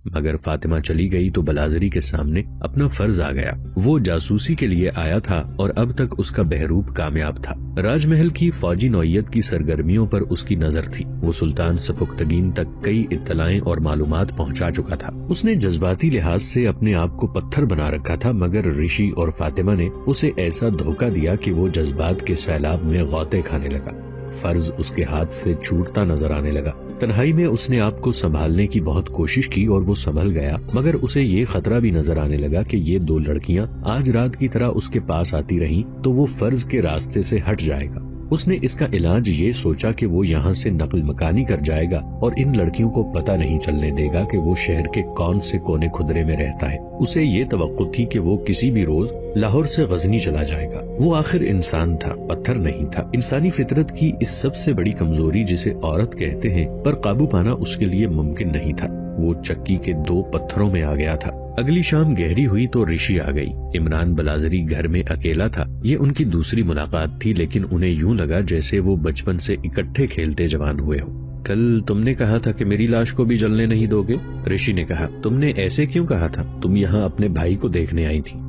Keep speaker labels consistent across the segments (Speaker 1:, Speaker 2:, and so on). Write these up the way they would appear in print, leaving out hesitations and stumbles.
Speaker 1: مگر فاطمہ چلی گئی تو بلازری کے سامنے اپنا فرض آ گیا۔ وہ جاسوسی کے لیے آیا تھا اور اب تک اس کا بہروپ کامیاب تھا۔ راج محل کی فوجی نوعیت کی سرگرمیوں پر اس کی نظر تھی۔ وہ سلطان سپکتگین تک کئی اطلاعیں اور معلومات پہنچا چکا تھا۔ اس نے جذباتی لحاظ سے اپنے آپ کو پتھر بنا رکھا تھا، مگر رشی اور فاطمہ نے اسے ایسا دھوکہ دیا کہ وہ جذبات کے سیلاب میں غوطے کھانے لگا۔ فرض اس کے ہاتھ سے چھوٹتا نظر آنے لگا۔ تنہائی میں اس نے آپ کو سنبھالنے کی بہت کوشش کی اور وہ سنبھل گیا، مگر اسے یہ خطرہ بھی نظر آنے لگا کہ یہ دو لڑکیاں آج رات کی طرح اس کے پاس آتی رہیں تو وہ فرض کے راستے سے ہٹ جائے گا۔ اس نے اس کا علاج یہ سوچا کہ وہ یہاں سے نقل مکانی کر جائے گا اور ان لڑکیوں کو پتہ نہیں چلنے دے گا کہ وہ شہر کے کون سے کونے خدرے میں رہتا ہے۔ اسے یہ توقع تھی کہ وہ کسی بھی روز لاہور سے غزنی چلا جائے گا۔ وہ آخر انسان تھا، پتھر نہیں تھا۔ انسانی فطرت کی اس سب سے بڑی کمزوری جسے عورت کہتے ہیں پر قابو پانا اس کے لیے ممکن نہیں تھا۔ وہ چکی کے دو پتھروں میں آ گیا تھا۔ اگلی شام گہری ہوئی تو رشی آ گئی۔ عمران بلازری گھر میں اکیلا تھا۔ یہ ان کی دوسری ملاقات تھی، لیکن انہیں یوں لگا جیسے وہ بچپن سے اکٹھے کھیلتے جوان ہوئے ہو۔ کل تم نے کہا تھا کہ میری لاش کو بھی جلنے نہیں دو گے، رشی نے کہا۔ تم نے ایسے کیوں کہا تھا؟ تم یہاں اپنے بھائی کو دیکھنے آئی تھی۔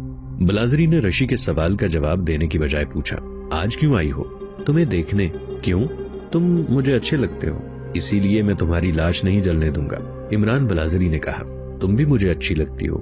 Speaker 1: بلازری نے رشی کے سوال کا جواب دینے کی بجائے پوچھا، آج کیوں آئی ہو؟ تمہیں دیکھنے۔ کیوں؟ تم مجھے اچھے لگتے ہو، اسی لیے میں تمہاری لاش نہیں جلنے دوں گا۔ عمران بلازری نے کہا، تم بھی مجھے اچھی لگتی ہو۔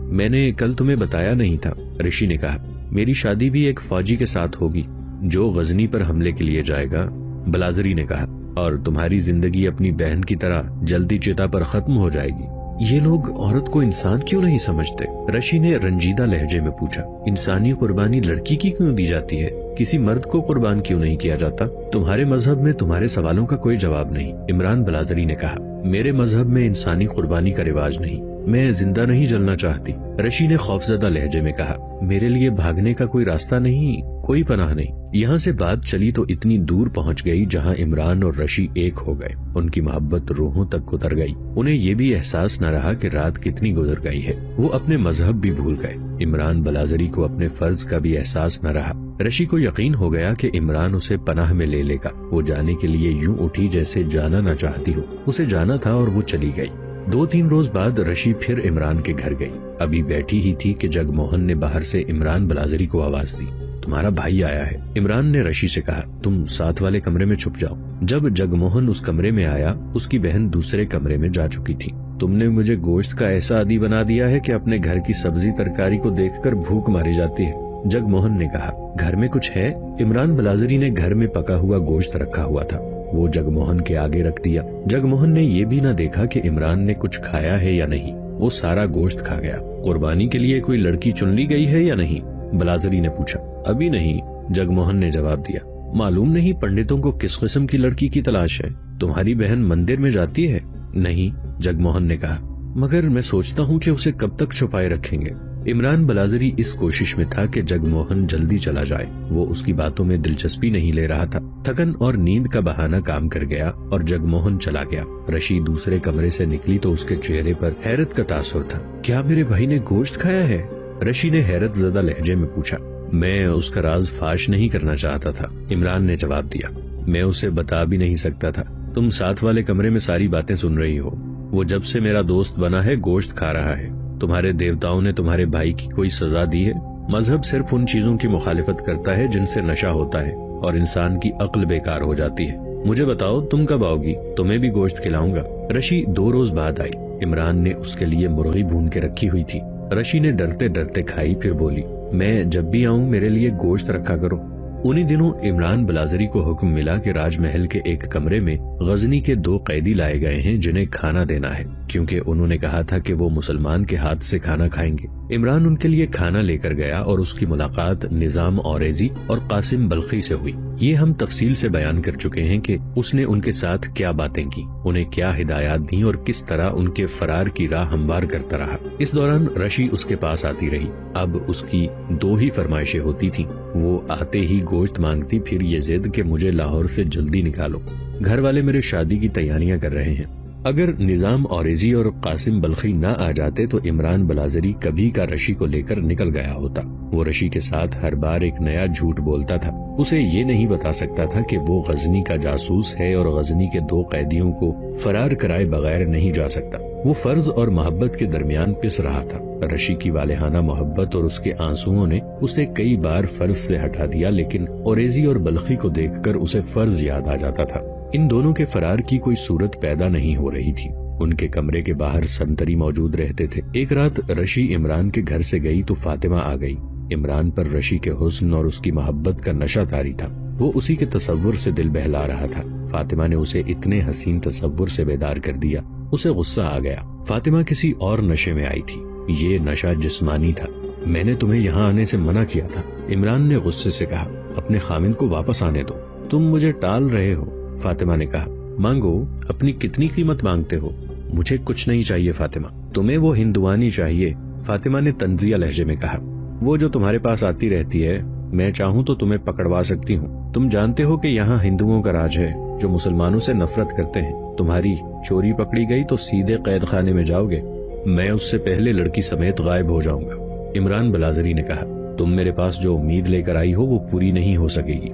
Speaker 1: میں نے کل تمہیں بتایا نہیں تھا، رشی نے کہا۔ میری شادی بھی ایک فوجی کے ساتھ ہوگی جو غزنی پر حملے کے لیے جائے گا، بلازری نے کہا، اور تمہاری زندگی اپنی بہن کی طرح جلدی چتا پر ختم ہو جائے گی۔ یہ لوگ عورت کو انسان کیوں نہیں سمجھتے؟ رشی نے رنجیدہ لہجے میں پوچھا۔ انسانی قربانی لڑکی کی کیوں دی جاتی ہے؟ کسی مرد کو قربان کیوں نہیں کیا جاتا؟ تمہارے مذہب میں تمہارے سوالوں کا کوئی جواب نہیں، عمران بلازری نے کہا۔ میرے مذہب میں انسانی قربانی کا رواج نہیں، میں زندہ نہیں جلنا چاہتی، رشی نے خوفزدہ لہجے میں کہا۔ میرے لیے بھاگنے کا کوئی راستہ نہیں، کوئی پناہ نہیں۔ یہاں سے بات چلی تو اتنی دور پہنچ گئی جہاں عمران اور رشی ایک ہو گئے۔ ان کی محبت روحوں تک اتر گئی۔ انہیں یہ بھی احساس نہ رہا کہ رات کتنی گزر گئی ہے۔ وہ اپنے مذہب بھی بھول گئے۔ عمران بلازری کو اپنے فرض کا بھی احساس نہ رہا۔ رشی کو یقین ہو گیا کہ عمران اسے پناہ میں لے لے گا۔ وہ جانے کے لیے یوں اٹھی جیسے جانا نہ چاہتی ہو۔ اسے جانا تھا اور وہ چلی گئی۔ 2-3 روز بعد رشی پھر عمران کے گھر گئی۔ ابھی بیٹھی ہی تھی کہ جگ موہن نے باہر سے عمران بلازری کو آواز دی، تمہارا بھائی آیا ہے۔ عمران نے رشی سے کہا، تم ساتھ والے کمرے میں چھپ جاؤ۔ جب جگ موہن اس کمرے میں آیا، اس کی بہن دوسرے کمرے میں جا چکی تھی۔ تم نے مجھے گوشت کا ایسا عادی بنا دیا ہے کہ اپنے گھر کی سبزی ترکاری کو دیکھ کر بھوک ماری جاتی ہے، جگ موہن نے کہا۔ گھر میں کچھ ہے؟ عمران بلازری نے گھر میں پکا ہوا گوشت رکھا ہوا تھا، وہ جگ موہن کے آگے رکھ دیا۔ جگ موہن نے یہ بھی نہ دیکھا کہ عمران نے کچھ کھایا ہے یا نہیں، وہ سارا گوشت کھا گیا۔ قربانی کے لیے کوئی لڑکی چن لی گئی ہے یا نہیں؟ بلازری نے پوچھا۔ ابھی نہیں، جگ موہن نے جواب دیا۔ معلوم نہیں پنڈتوں کو کس قسم کی لڑکی کی تلاش ہے؟ تمہاری بہن مندر میں جاتی ہے؟ نہیں، جگ موہن نے کہا، مگر میں سوچتا ہوں کہ اسے کب تک چھپائے رکھیں گے۔ عمران بلازری اس کوشش میں تھا کہ جگ موہن جلدی چلا جائے۔ وہ اس کی باتوں میں دلچسپی نہیں لے رہا تھا۔ تھکن اور نیند کا بہانہ کام کر گیا اور جگ موہن چلا گیا۔ رشی دوسرے کمرے سے نکلی تو اس کے چہرے پر حیرت کا تاثر تھا۔ کیا میرے بھائی نے گوشت کھایا ہے؟ رشی نے حیرت زدہ لہجے میں پوچھا۔ میں اس کا راز فاش نہیں کرنا چاہتا تھا، عمران نے جواب دیا۔ میں اسے بتا بھی نہیں سکتا تھا۔ تم ساتھ والے کمرے میں ساری باتیں سن رہی ہو۔ وہ جب سے میرا دوست بنا ہے گوشت کھا رہا ہے۔ تمہارے دیوتاؤں نے تمہارے بھائی کی کوئی سزا دی ہے؟ مذہب صرف ان چیزوں کی مخالفت کرتا ہے جن سے نشہ ہوتا ہے اور انسان کی عقل بیکار ہو جاتی ہے۔ مجھے بتاؤ تم کب آؤ گی؟ تمہیں بھی گوشت کھلاؤں گا۔ رشی 2 روز بعد آئی۔ عمران نے اس کے لیے مرغی بھون کے رکھی ہوئی تھی۔ رشی نے ڈرتے ڈرتے کھائی، پھر بولی، میں جب بھی آؤں میرے لیے گوشت رکھا کرو۔ انہی دنوں عمران بلازری کو حکم ملا کہ راج محل کے ایک کمرے میں غزنی کے 2 قیدی لائے گئے ہیں جنہیں کھانا دینا ہے، کیونکہ انہوں نے کہا تھا کہ وہ مسلمان کے ہاتھ سے کھانا کھائیں گے۔ عمران ان کے لیے کھانا لے کر گیا اور اس کی ملاقات نظام اوریزی اور قاسم بلخی سے ہوئی۔ یہ ہم تفصیل سے بیان کر چکے ہیں کہ اس نے ان کے ساتھ کیا باتیں کی، انہیں کیا ہدایات دیں اور کس طرح ان کے فرار کی راہ ہموار کرتا رہا۔ اس دوران رشی اس کے پاس آتی رہی۔ اب اس کی 2 ہی فرمائشیں ہوتی تھیں۔ وہ آتے ہی گوشت مانگتی، پھر یہ ضد کہ مجھے لاہور سے جلدی نکالو، گھر والے میرے شادی کی تیاریاں کر رہے ہیں۔ اگر نظام اوریزی اور قاسم بلخی نہ آ جاتے تو عمران بلازری کبھی کا رشی کو لے کر نکل گیا ہوتا۔ وہ رشی کے ساتھ ہر بار ایک نیا جھوٹ بولتا تھا۔ اسے یہ نہیں بتا سکتا تھا کہ وہ غزنی کا جاسوس ہے اور غزنی کے 2 قیدیوں کو فرار کرائے بغیر نہیں جا سکتا۔ وہ فرض اور محبت کے درمیان پس رہا تھا۔ رشی کی والہانہ محبت اور اس کے آنسوؤں نے اسے کئی بار فرض سے ہٹا دیا، لیکن اوریزی اور بلخی کو دیکھ کر اسے فرض یاد آ جاتا تھا۔ ان دونوں کے فرار کی کوئی صورت پیدا نہیں ہو رہی تھی۔ ان کے کمرے کے باہر سنتری موجود رہتے تھے۔ ایک رات رشی عمران کے گھر سے گئی تو فاطمہ آ گئی۔ عمران پر رشی کے حسن اور اس کی محبت کا نشہ طاری تھا۔ وہ اسی کے تصور سے دل بہلا رہا تھا۔ فاطمہ نے اسے اتنے حسین تصور سے بیدار کر دیا، اسے غصہ آ گیا۔ فاطمہ کسی اور نشے میں آئی تھی، یہ نشہ جسمانی تھا۔ میں نے تمہیں یہاں آنے سے منع کیا تھا، عمران نے غصے سے کہا۔ اپنے خامند کو واپس آنے دو، تم مجھے ٹال رہے ہو، فاطمہ نے کہا۔ مانگو، اپنی کتنی قیمت مانگتے ہو؟ مجھے کچھ نہیں چاہیے فاطمہ، تمہیں وہ ہندوانی چاہیے، فاطمہ نے طنزیہ لہجے میں کہا۔ وہ جو تمہارے پاس آتی رہتی ہے، میں چاہوں تو تمہیں پکڑوا سکتی ہوں۔ تم جانتے ہو کہ یہاں ہندوؤں کا راج ہے جو مسلمانوں سے نفرت کرتے ہیں۔ تمہاری چوری پکڑی گئی تو سیدھے قید خانے میں جاؤ گے، میں اس سے پہلے لڑکی سمیت غائب ہو جاؤں گا، عمران بلازری نے کہا۔ تم میرے پاس جو امید لے کر آئی ہو وہ پوری نہیں ہو سکے گی۔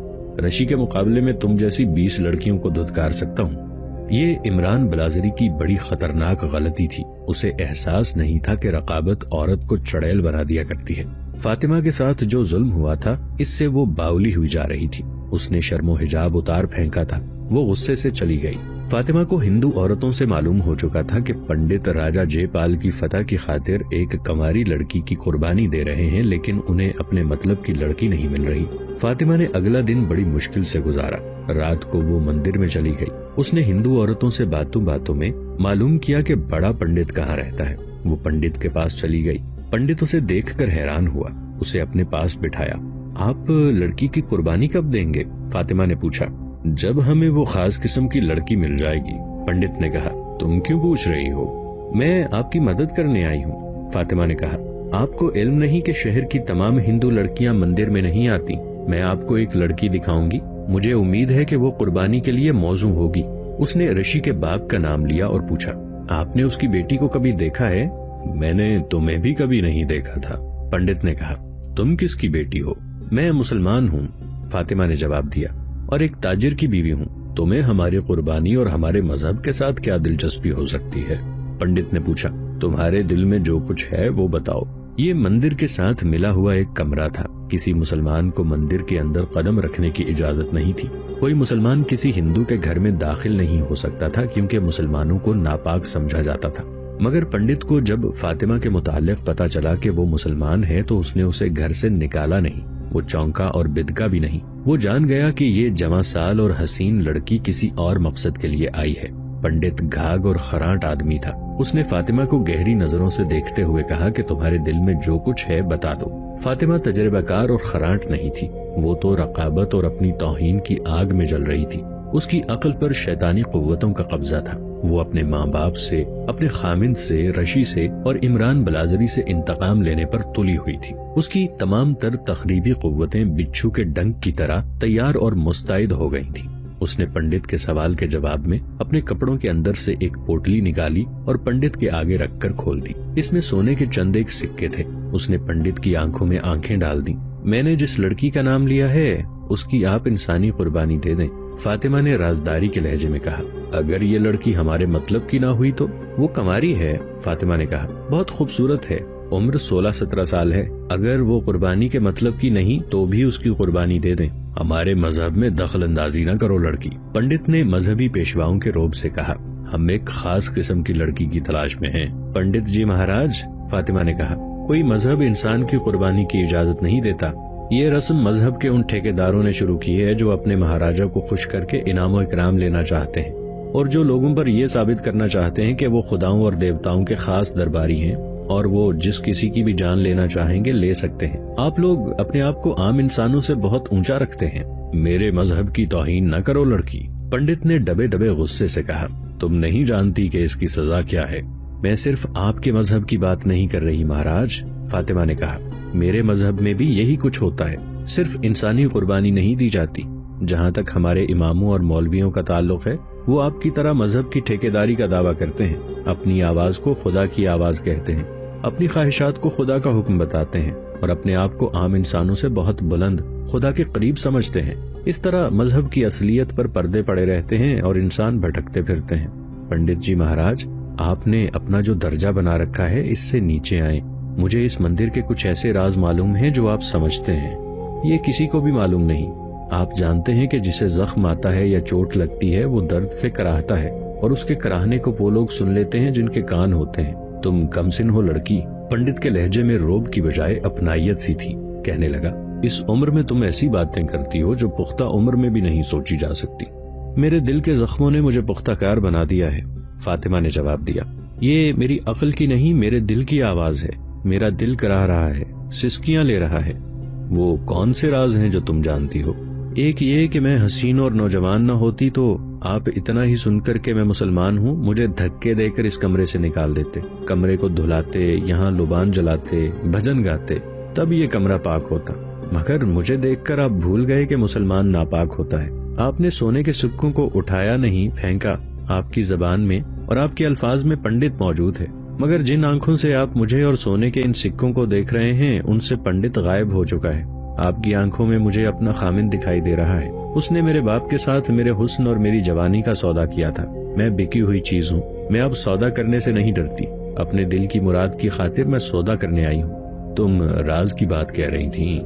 Speaker 1: رشی کے مقابلے میں تم جیسی 20 لڑکیوں کو دھتکار سکتا ہوں۔ یہ عمران بلازری کی بڑی خطرناک غلطی تھی۔ اسے احساس نہیں تھا کہ رقابت عورت کو چڑیل بنا دیا کرتی ہے۔ فاطمہ کے ساتھ جو ظلم ہوا تھا اس سے وہ باولی ہوئی جا رہی تھی۔ اس نے شرم و حجاب اتار پھینکا تھا۔ وہ غصے سے چلی گئی۔ فاطمہ کو ہندو عورتوں سے معلوم ہو چکا تھا کہ پنڈت راجا جے پال کی فتح کی خاطر ایک کنواری لڑکی کی قربانی دے رہے ہیں، لیکن انہیں اپنے مطلب کی لڑکی نہیں مل رہی۔ فاطمہ نے اگلا دن بڑی مشکل سے گزارا۔ رات کو وہ مندر میں چلی گئی۔ اس نے ہندو عورتوں سے باتوں باتوں میں معلوم کیا کہ بڑا پنڈت کہاں رہتا ہے۔ وہ پنڈت کے پاس چلی گئی۔ پنڈت اسے دیکھ کر حیران ہوا، اسے اپنے پاس بٹھایا۔ آپ لڑکی کی قربانی کب دیں گے؟ فاطمہ نے پوچھا۔ جب ہمیں وہ خاص قسم کی لڑکی مل جائے گی، پنڈت نے کہا۔ تم کیوں پوچھ رہی ہو؟ میں آپ کی مدد کرنے آئی ہوں، فاطمہ نے کہا۔ آپ کو علم نہیں کہ شہر کی تمام ہندو لڑکیاں مندر میں نہیں آتی؟ میں آپ کو ایک لڑکی دکھاؤں گی، مجھے امید ہے کہ وہ قربانی کے لیے موزوں ہوگی۔ اس نے رشی کے باپ کا نام لیا اور پوچھا، آپ نے اس کی بیٹی کو کبھی دیکھا ہے؟ میں نے تمہیں بھی کبھی نہیں دیکھا تھا، پنڈت نے کہا۔ تم کس کی بیٹی ہو؟ میں مسلمان ہوں، فاطمہ نے جواب دیا، اور ایک تاجر کی بیوی ہوں۔ تمہیں ہماری قربانی اور ہمارے مذہب کے ساتھ کیا دلچسپی ہو سکتی ہے؟ پنڈت نے پوچھا۔ تمہارے دل میں جو کچھ ہے وہ بتاؤ۔ یہ مندر کے ساتھ ملا ہوا ایک کمرہ تھا۔ کسی مسلمان کو مندر کے اندر قدم رکھنے کی اجازت نہیں تھی۔ کوئی مسلمان کسی ہندو کے گھر میں داخل نہیں ہو سکتا تھا کیونکہ مسلمانوں کو ناپاک سمجھا جاتا تھا۔ مگر پنڈت کو جب فاطمہ کے متعلق پتا چلا کہ وہ مسلمان ہے تو اس نے اسے گھر سے نکالا نہیں۔ وہ چونکا اور بدکا بھی نہیں۔ وہ جان گیا کہ یہ جواں سال اور حسین لڑکی کسی اور مقصد کے لیے آئی ہے۔ پنڈت گھاگ اور خراٹ آدمی تھا۔ اس نے فاطمہ کو گہری نظروں سے دیکھتے ہوئے کہا کہ تمہارے دل میں جو کچھ ہے بتا دو۔ فاطمہ تجربہ کار اور خراٹ نہیں تھی، وہ تو رقابت اور اپنی توہین کی آگ میں جل رہی تھی۔ اس کی عقل پر شیطانی قوتوں کا قبضہ تھا۔ وہ اپنے ماں باپ سے، اپنے خامند سے، رشی سے اور عمران بلازری سے انتقام لینے پر تلی ہوئی تھی۔ اس کی تمام تر تخریبی قوتیں بچھو کے ڈنک کی طرح تیار اور مستعد ہو گئی تھیں۔ اس نے پنڈت کے سوال کے جواب میں اپنے کپڑوں کے اندر سے ایک پوٹلی نکالی اور پنڈت کے آگے رکھ کر کھول دی۔ اس میں سونے کے چند ایک سکے تھے۔ اس نے پنڈت کی آنکھوں میں آنکھیں ڈال دی۔ میں نے جس لڑکی کا نام لیا ہے اس کی آپ انسانی قربانی دے دیں، فاطمہ نے رازداری کے لہجے میں کہا۔ اگر یہ لڑکی ہمارے مطلب کی نہ ہوئی تو؟ وہ کنواری ہے، فاطمہ نے کہا، بہت خوبصورت ہے، عمر 16-17 سال ہے۔ اگر وہ قربانی کے مطلب کی نہیں تو بھی اس کی قربانی دے دیں۔ ہمارے مذہب میں دخل اندازی نہ کرو لڑکی، پنڈت نے مذہبی پیشواؤں کے روب سے کہا۔ ہم ایک خاص قسم کی لڑکی کی تلاش میں ہیں، پنڈت جی مہاراج، فاطمہ نے کہا۔ کوئی مذہب انسان کی قربانی کی اجازت نہیں دیتا۔ یہ رسم مذہب کے ان ٹھیکیداروں نے شروع کی ہے جو اپنے مہاراجا کو خوش کر کے انعام و اکرام لینا چاہتے ہیں، اور جو لوگوں پر یہ ثابت کرنا چاہتے ہیں کہ وہ خداؤں اور دیوتاؤں کے خاص درباری ہیں اور وہ جس کسی کی بھی جان لینا چاہیں گے لے سکتے ہیں۔ آپ لوگ اپنے آپ کو عام انسانوں سے بہت اونچا رکھتے ہیں۔ میرے مذہب کی توہین نہ کرو لڑکی، پنڈت نے دبے دبے غصے سے کہا۔ تم نہیں جانتی کہ اس کی سزا کیا ہے۔ میں صرف آپ کے مذہب کی بات نہیں کر رہی مہاراج، فاطمہ نے کہا۔ میرے مذہب میں بھی یہی کچھ ہوتا ہے، صرف انسانی قربانی نہیں دی جاتی۔ جہاں تک ہمارے اماموں اور مولویوں کا تعلق ہے وہ آپ کی طرح مذہب کی ٹھیکیداری کا دعویٰ کرتے ہیں، اپنی آواز کو خدا کی آواز کہتے ہیں، اپنی خواہشات کو خدا کا حکم بتاتے ہیں اور اپنے آپ کو عام انسانوں سے بہت بلند خدا کے قریب سمجھتے ہیں۔ اس طرح مذہب کی اصلیت پر پردے پڑے رہتے ہیں اور انسان بھٹکتے پھرتے ہیں۔ پنڈت جی مہاراج، آپ نے اپنا جو درجہ بنا رکھا ہے اس سے نیچے آئیں. مجھے اس مندر کے کچھ ایسے راز معلوم ہیں جو آپ سمجھتے ہیں. یہ کسی کو بھی معلوم نہیں. آپ جانتے ہیں کہ جسے زخم آتا ہے یا چوٹ لگتی ہے وہ درد سے کراہتا ہے, اور اس کے کراہنے کو وہ لوگ سن لیتے ہیں جن کے کان ہوتے ہیں. تم کم سن ہو لڑکی. پنڈت کے لہجے میں روب کی بجائے اپنائیت سی تھی. کہنے لگا, اس عمر میں تم ایسی باتیں کرتی ہو جو پختہ عمر میں بھی نہیں سوچی جا سکتی. میرے دل کے زخموں نے مجھے پختہ کار بنا دیا ہے, فاطمہ نے جواب دیا. یہ میری عقل کی نہیں, میرے دل کی آواز ہے. میرا دل کرا رہا ہے, سسکیاں لے رہا ہے. وہ کون سے راز ہیں جو تم جانتی ہو؟ ایک یہ کہ میں حسین اور نوجوان نہ ہوتی تو آپ اتنا ہی سن کر کہ میں مسلمان ہوں مجھے دھکے دے کر اس کمرے سے نکال دیتے, کمرے کو دھلاتے, یہاں لبان جلاتے, بھجن گاتے, تب یہ کمرہ پاک ہوتا. مگر مجھے دیکھ کر آپ بھول گئے کہ مسلمان ناپاک ہوتا ہے. آپ نے سونے کے سکوں کو اٹھایا نہیں, پھینکا. آپ کی زبان میں اور آپ کے الفاظ میں پنڈت موجود ہے, مگر جن آنکھوں سے آپ مجھے اور سونے کے ان سکوں کو دیکھ رہے ہیں ان سے پنڈت غائب ہو چکا ہے. آپ کی آنکھوں میں مجھے اپنا خامند دکھائی دے رہا ہے. اس نے میرے باپ کے ساتھ میرے حسن اور میری جوانی کا سودا کیا تھا. میں بکی ہوئی چیز ہوں. میں اب سودا کرنے سے نہیں ڈرتی. اپنے دل کی مراد کی خاطر میں سودا کرنے آئی ہوں. تم راز کی بات کہہ رہی تھی.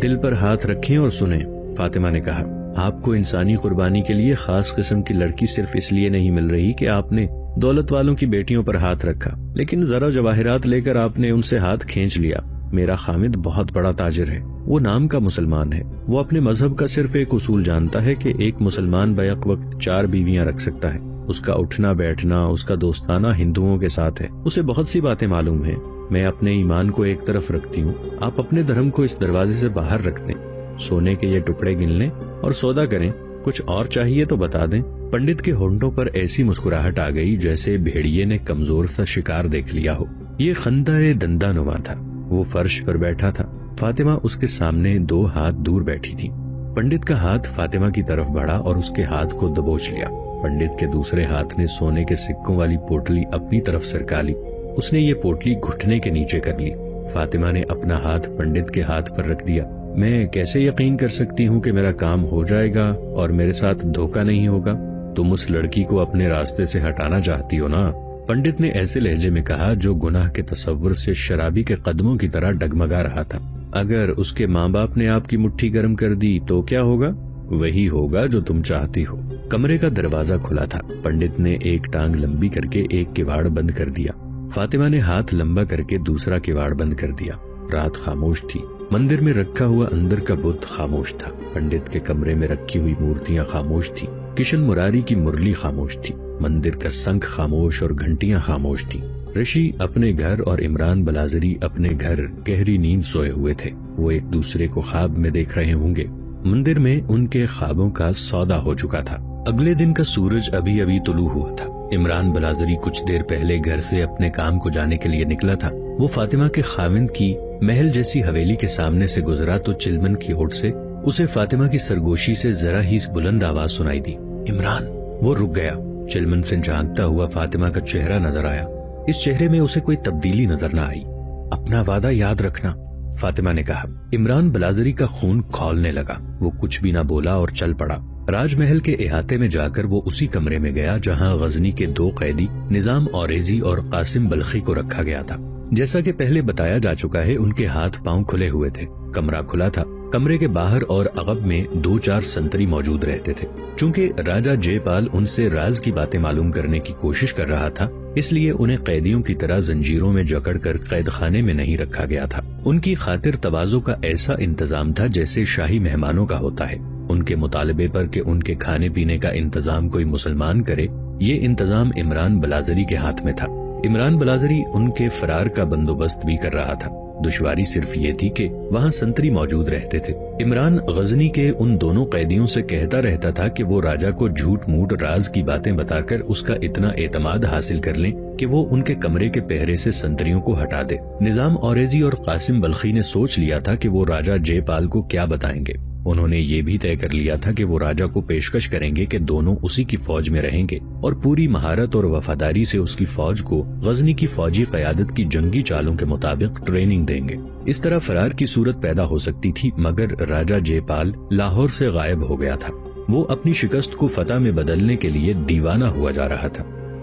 Speaker 1: دل پر ہاتھ رکھیں اور سنیں, فاطمہ نے کہا. آپ کو انسانی قربانی کے لیے خاص قسم کی لڑکی صرف اس لیے نہیں مل رہی کہ آپ نے دولت والوں کی بیٹیوں پر ہاتھ رکھا, لیکن ذرا جواہرات لے کر آپ نے ان سے ہاتھ کھینچ لیا. میرا خامد بہت بڑا تاجر ہے. وہ نام کا مسلمان ہے. وہ اپنے مذہب کا صرف ایک اصول جانتا ہے کہ ایک مسلمان بیک وقت 4 بیویاں رکھ سکتا ہے. اس کا اٹھنا بیٹھنا, اس کا دوستانہ ہندوؤں کے ساتھ ہے. اسے بہت سی باتیں معلوم ہیں. میں اپنے ایمان کو ایک طرف رکھتی ہوں, آپ اپنے دھرم کو اس دروازے سے باہر رکھ دیں. سونے کے یہ ٹکڑے گن لیں اور سودا کریں. کچھ اور چاہیے تو بتا دیں. پنڈت کے ہونٹوں پر ایسی مسکراہٹ آ گئی جیسے بھیڑیے نے کمزور سا شکار دیکھ لیا ہو. یہ خندہ دندہ نما تھا. وہ فرش پر بیٹھا تھا. فاطمہ اس کے سامنے 2 ہاتھ دور بیٹھی تھی. پنڈت کا ہاتھ فاطمہ کی طرف بڑھا اور اس کے ہاتھ کو دبوچ لیا. پنڈت کے دوسرے ہاتھ نے سونے کے سکوں والی پوٹلی اپنی طرف سرکا لی. اس نے یہ پوٹلی گھٹنے کے نیچے کر لی. فاطمہ نے اپنا ہاتھ پنڈت کے ہاتھ پر رکھ دیا. میں کیسے یقین کر سکتی ہوں کہ میرا کام ہو جائے گا اور میرے ساتھ دھوکہ نہیں ہوگا؟ تم اس لڑکی کو اپنے راستے سے ہٹانا چاہتی ہو نا؟ پنڈت نے ایسے لہجے میں کہا جو گناہ کے تصور سے شرابی کے قدموں کی طرح ڈگمگا رہا تھا. اگر اس کے ماں باپ نے آپ کی مٹھی گرم کر دی تو کیا ہوگا؟ وہی ہوگا جو تم چاہتی ہو. کمرے کا دروازہ کھلا تھا. پنڈت نے ایک ٹانگ لمبی کر کے ایک کواڑ بند کر دیا. فاطمہ نے ہاتھ لمبا کر کے دوسرا کواڑ بند کر دیا. رات خاموش تھی. مندر میں رکھا ہوا اندر کا بت خاموش تھا. پنڈت کے کمرے میں رکھی ہوئی مورتیاں خاموش تھی. کشن مراری کی مرلی خاموش تھی. مندر کا سنکھ خاموش اور گھنٹیاں خاموش تھی. رشی اپنے گھر اور عمران بلازری اپنے گھر گہری نیند سوئے ہوئے تھے. وہ ایک دوسرے کو خواب میں دیکھ رہے ہوں گے. مندر میں ان کے خوابوں کا سودا ہو چکا تھا. اگلے دن کا سورج ابھی ابھی طلوع ہوا تھا. عمران بلازری کچھ دیر پہلے گھر سے اپنے کام کو جانے کے لیے نکلا تھا. وہ فاطمہ کے خاوند کی محل جیسی حویلی کے سامنے سے گزرا تو چلمن کی اوٹ سے اسے فاطمہ کی سرگوشی سے ذرا ہی بلند آواز سنائی دی. عمران. وہ رک گیا. چلمن سے جھانکتا ہوا فاطمہ کا چہرہ نظر آیا. اس چہرے میں اسے کوئی تبدیلی نظر نہ آئی. اپنا وعدہ یاد رکھنا, فاطمہ نے کہا. عمران بلازری کا خون کھولنے لگا. وہ کچھ بھی نہ بولا اور چل پڑا. راج محل کے احاطے میں جا کر وہ اسی کمرے میں گیا جہاں غزنی کے 2 قیدی نظام اوریزی اور قاسم بلخی کو رکھا گیا تھا. جیسا کہ پہلے بتایا جا چکا ہے ان کے ہاتھ پاؤں کھلے ہوئے تھے. کمرہ کھلا تھا. کمرے کے باہر اور عقب میں 2-4 سنتری موجود رہتے تھے. چونکہ راجہ جے پال ان سے راز کی باتیں معلوم کرنے کی کوشش کر رہا تھا اس لیے انہیں قیدیوں کی طرح زنجیروں میں جکڑ کر قید خانے میں نہیں رکھا گیا تھا. ان کی خاطر تواضع کا ایسا انتظام تھا جیسے شاہی مہمانوں کا ہوتا ہے. ان کے مطالبے پر کہ ان کے کھانے پینے کا انتظام کوئی مسلمان کرے, یہ انتظام عمران بلازری کے ہاتھ میں تھا. عمران بلازری ان کے فرار کا بندوبست بھی کر رہا تھا. دشواری صرف یہ تھی کہ وہاں سنتری موجود رہتے تھے. عمران غزنی کے ان دونوں قیدیوں سے کہتا رہتا تھا کہ وہ راجہ کو جھوٹ موٹ راز کی باتیں بتا کر اس کا اتنا اعتماد حاصل کر لیں کہ وہ ان کے کمرے کے پہرے سے سنتریوں کو ہٹا دے. نظام اوریزی اور قاسم بلخی نے سوچ لیا تھا کہ وہ راجہ جے پال کو کیا بتائیں گے. انہوں نے یہ بھی طے کر لیا تھا کہ وہ راجہ کو پیشکش کریں گے کہ دونوں اسی کی فوج میں رہیں گے اور پوری مہارت اور وفاداری سے اس کی فوج کو غزنی کی فوجی قیادت کی جنگی چالوں کے مطابق ٹریننگ دیں گے. اس طرح فرار کی صورت پیدا ہو سکتی تھی. مگر راجہ جے پال لاہور سے غائب ہو گیا تھا. وہ اپنی شکست کو فتح میں بدلنے کے لیے دیوانہ ہوا جا رہا تھا.